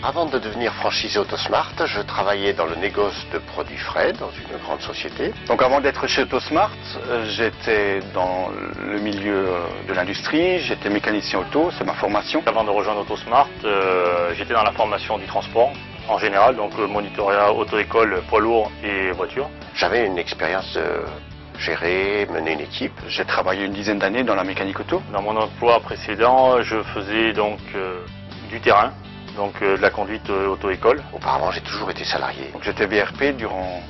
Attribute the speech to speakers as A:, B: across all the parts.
A: Avant de devenir franchisé Autosmart, je travaillais dans le négoce de produits frais dans une grande société.
B: Donc avant d'être chez Autosmart, j'étais dans le milieu de l'industrie, j'étais mécanicien auto, c'est ma formation.
C: Avant de rejoindre Autosmart, j'étais dans la formation du transport en général, donc monitorat, auto-école, poids lourd et voiture.
A: J'avais une expérience de gérer, mener une équipe.
B: J'ai travaillé une dizaine d'années dans la mécanique auto.
C: Dans mon emploi précédent, je faisais donc du terrain, donc de la conduite auto-école.
A: Auparavant, j'ai toujours été salarié.
B: Donc j'étais VRP durant,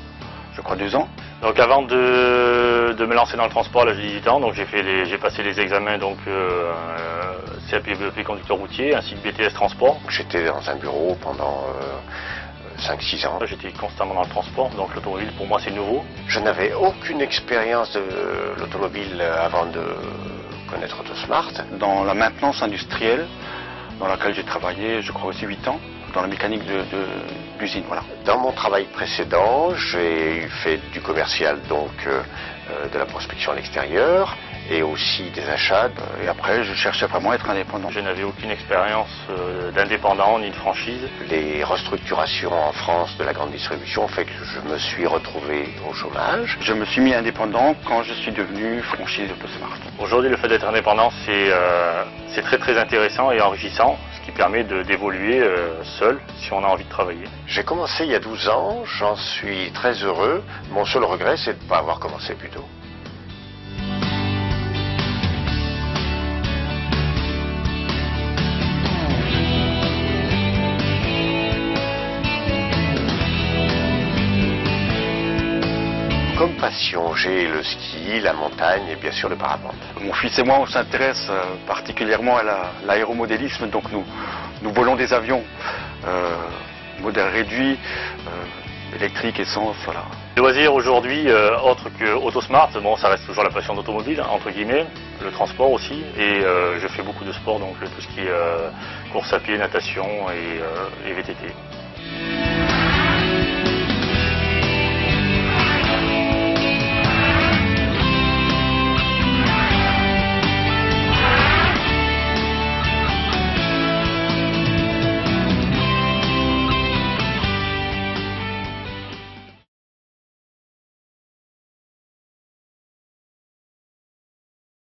B: je crois, 2 ans.
C: Donc avant de me lancer dans le transport à l'âge de 18 ans, donc j'ai passé les examens donc CAP VEP conducteur routier ainsi que BTS transport.
A: J'étais dans un bureau pendant 5-6 ans.
C: J'étais constamment dans le transport, donc l'automobile pour moi c'est nouveau.
A: Je n'avais aucune expérience de l'automobile avant de connaître Autosmart.
B: Dans la maintenance industrielle, dans laquelle j'ai travaillé, je crois aussi 8 ans, dans la mécanique d'usine, voilà.
A: Dans mon travail précédent, j'ai fait du commercial, donc de la prospection à l'extérieur et aussi des achats.
B: Et après, je cherchais vraiment à être indépendant.
C: Je n'avais aucune expérience d'indépendant ni de franchise.
A: Les restructurations en France de la grande distribution ont fait que je me suis retrouvé au chômage.
B: Je me suis mis indépendant quand je suis devenu franchisé Autosmart.
C: Aujourd'hui, le fait d'être indépendant, c'est très intéressant et enrichissant, ce qui permet d'évoluer seul si on a envie de travailler.
A: J'ai commencé il y a 12 ans, j'en suis très heureux. Mon seul regret, c'est de ne pas avoir commencé plus tôt. Comme passion, j'ai le ski, la montagne et bien sûr le parapente.
B: Mon fils et moi, on s'intéresse particulièrement à l'aéromodélisme, donc nous volons des avions, modèle réduit, électrique, essence, voilà.
C: Les loisirs aujourd'hui, autre que Autosmart, bon, ça reste toujours la passion d'automobile, entre guillemets, le transport aussi, et je fais beaucoup de sport, donc tout ce qui est course à pied, natation et VTT.